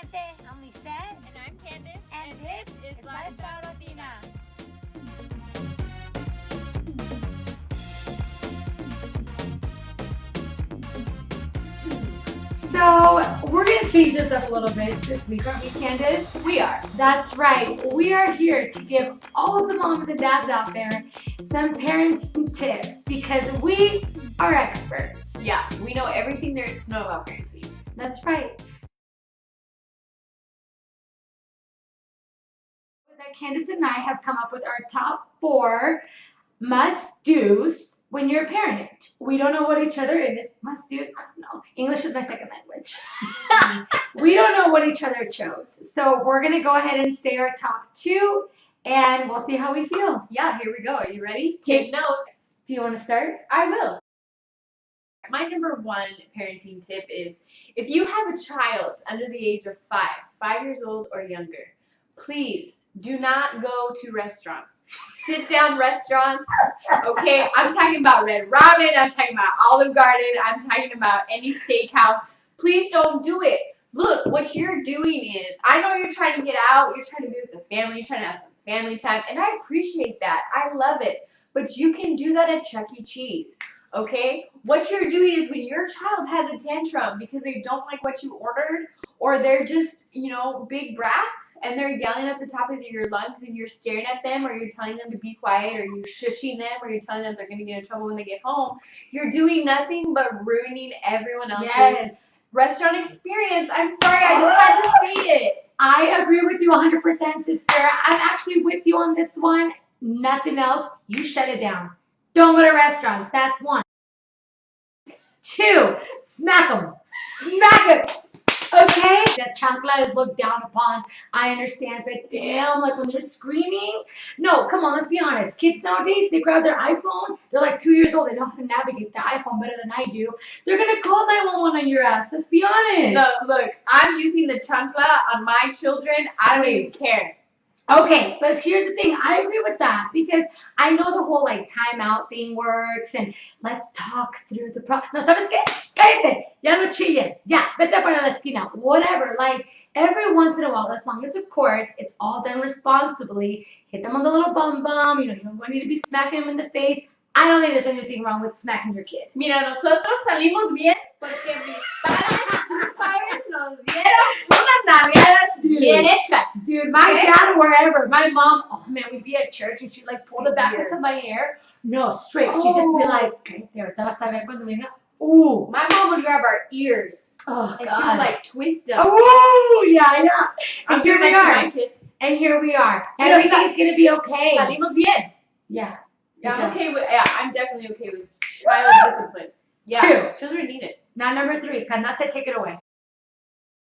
gente. I'm Lisette. And I'm Candace. And this is Latina. So, we're going to change this up a little bit this week, aren't we, Candace? We are. That's right. We are here to give all of the moms and dads out there some parenting tips because we are experts. Yeah, we know everything there is to know about parenting. That's right. Candace and I have come up with our top 4 must-dos when you're a parent. We don't know what each other is. Must-dos, I don't know. English is my second language. We don't know what each other chose. So we're going to go ahead and say our top 2, and we'll see how we feel. Yeah, here we go. Are you ready? Take notes. Do you want to start? I will. My number 1 parenting tip is if you have a child under the age of 5 years old or younger, please do not go to restaurants. Sit down restaurants, okay? I'm talking about Red Robin. I'm talking about Olive Garden. I'm talking about any steakhouse. Please don't do it. Look, what you're doing is, I know you're trying to get out. You're trying to be with the family. You're trying to have some family time, and I appreciate that. I love it. But you can do that at Chuck E. Cheese, okay? What you're doing is when your child has a tantrum because they don't like what you ordered, or they're just, big brats, and they're yelling at the top of your lungs, and you're staring at them, or you're telling them to be quiet, or you're shushing them, or you're telling them they're going to get in trouble when they get home, you're doing nothing but ruining everyone else's restaurant experience. I'm sorry, I just had to say it. I agree with you 100%, sister. I'm actually with you on this one. Nothing else. You shut it down. Don't go to restaurants. That's 1. 2, smack them. Smack it. Okay? That chancla is looked down upon. I understand, but damn, like when they're screaming. No, come on, let's be honest. Kids nowadays, they grab their iPhone. They're like 2 years old. They know how to navigate the iPhone better than I do. They're going to call 911 on your ass. Let's be honest. No, look, I'm using the chancla on my children. I don't even care. Okay, but here's the thing. I agree with that because I know the whole timeout thing works and let's talk through the problem. No, ¿sabes qué? Cállate. Ya no chillen. Ya, vete para la esquina. Whatever. Every once in a while, as long as, of course, it's all done responsibly, hit them on the little bum. You don't need to be smacking them in the face. I don't think there's anything wrong with smacking your kid. Mira, nosotros salimos bien porque mis padres nos dieron unas nalgadas bien hechas. Dude, my dad, wherever. My mom, oh man, we'd be at church and she'd pull the back of my hair. No, straight. She'd just be like, ahorita vas a ver cuando venga. Ooh. My mom would grab our ears. Oh, and God. she would twist them. Oh, yeah. And here we are. My kids. And here we are. Everything's going to be okay. Salimos bien. Yeah. I'm definitely okay with child discipline. Yeah. 2. Children need it. Now, number 3. Candace, take it away.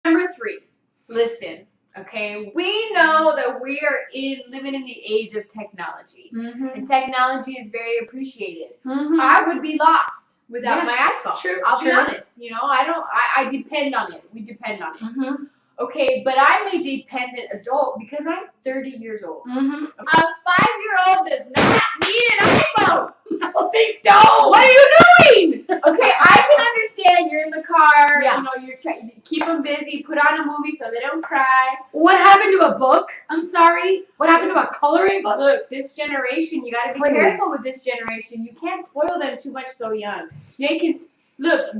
Number 3. Listen, okay? We know that we are living in the age of technology. Mm-hmm. And technology is very appreciated. Mm-hmm. I would be lost without my iPhone. True. I'll be honest. I depend on it. We depend on it. Mm-hmm. Okay, but I'm a dependent adult because I'm 30 years old. Mm-hmm. A 5-year-old does not need an iPhone. No, they don't. What are you doing? Okay, I can understand you're in the car. Yeah. You're trying to keep them busy. Put on a movie so they don't cry. What happened to a book? I'm sorry. What happened to a coloring book? Look, this generation, you got to be careful with this generation. You can't spoil them too much so young. They can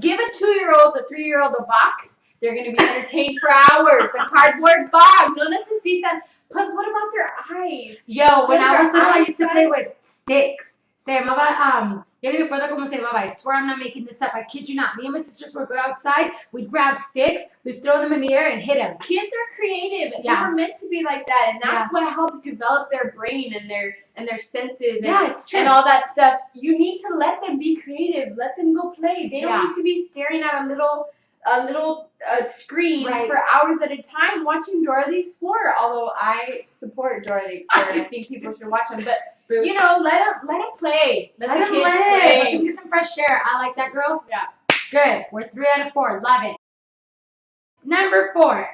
give a 2-year-old, a 3-year-old a box. They're going to be entertained for hours. A cardboard box. No necesitan. Plus, what about their eyes? Yo, when I was little, I used to play with sticks. Se llamaba, ya no me acuerdo cómo se llamaba. I swear I'm not making this up. I kid you not. Me and my sisters would go outside. We'd grab sticks. We'd throw them in the air and hit them. Kids are creative. And Yeah. They were meant to be like that. And that's what helps develop their brain and their senses It's true. and all that stuff. You need to let them be creative. Let them go play. They don't need to be staring at a little screen for hours at a time watching Dora the Explorer. Although I support Dora the Explorer and I think people should watch them. But let them play. Let the kids play. Let them get some fresh air. I like that, girl. Yeah. Good. We're 3 out of 4. Love it. Number 4.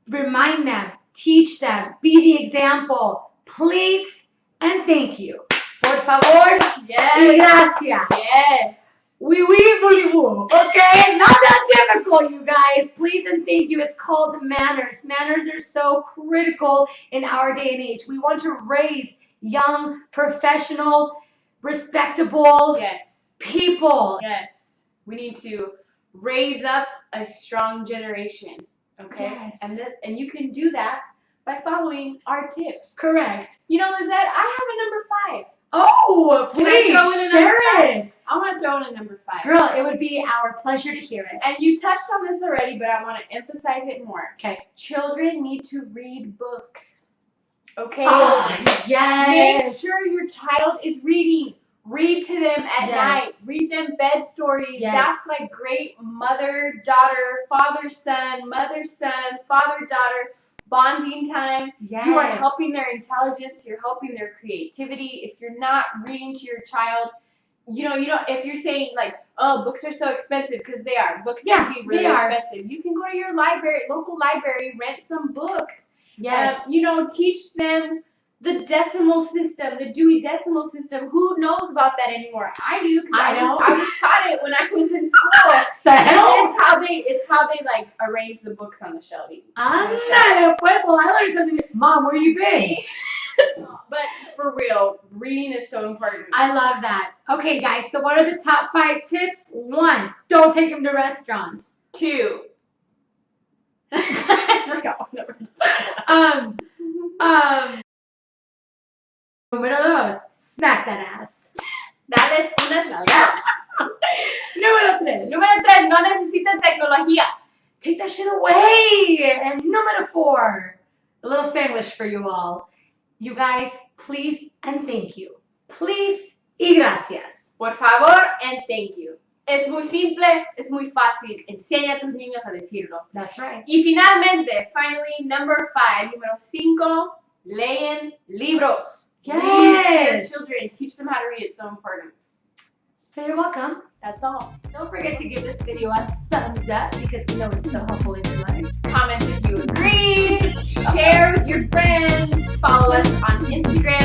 Remind them. Teach them. Be the example. Please and thank you. Por favor. Yes. Y gracias. Yes. wee wee bully woo. Okay? Not that difficult, you guys. Please and thank you. It's called manners. Manners are so critical in our day and age. We want to raise young, professional, respectable Yes. people. Yes. We need to raise up a strong generation. Okay? Yes. And you can do that by following our tips. Correct. You know, Lizette, I have a number 5. Oh, Can I please throw in a share number it. I want to throw in a number 5. Girl, it would be our pleasure to hear it. And you touched on this already, but I want to emphasize it more. Okay. Children need to read books. Okay? Oh, yes. Make sure your child is reading. Read to them at Yes. night. Read them bed stories. Yes. That's like great mother-daughter, father-son, mother-son, father-daughter bonding time. Yes. You are helping their intelligence. You're helping their creativity. If you're not reading to your child, you know, if you're saying like, oh, books are so expensive, because they are. Books can be really expensive. You can go to your library, local library, rent some books. Yes. Teach them the decimal system, the Dewey Decimal System. Who knows about that anymore? I do, because I know. I was taught it when I was in school. The hell? It's how they like arrange the books on the shelving. Ándale, pues, well, I learned something. Mom, where you been? But for real, reading is so important. I love that. Okay, guys, so what are the top 5 tips? 1, don't take them to restaurants. 2. I forgot what number 2. Número 2, smack that ass. Dales unas nalgadas. Número 3, Número 3, no necesitan tecnología. take that shit away. And número 4, a little Spanglish for you all. You guys, please and thank you. Please y gracias. Por favor and thank you. Es muy simple, es muy fácil. Enseña a tus niños a decirlo. That's right. Y finalmente, number 5, número 5, leen libros. Yes. Read to your children. Teach them how to read. It's so important. So you're welcome. That's all. Don't forget to give this video a thumbs up because we know it's so helpful in your life. Comment if you agree. Share with your friends. Follow us on Instagram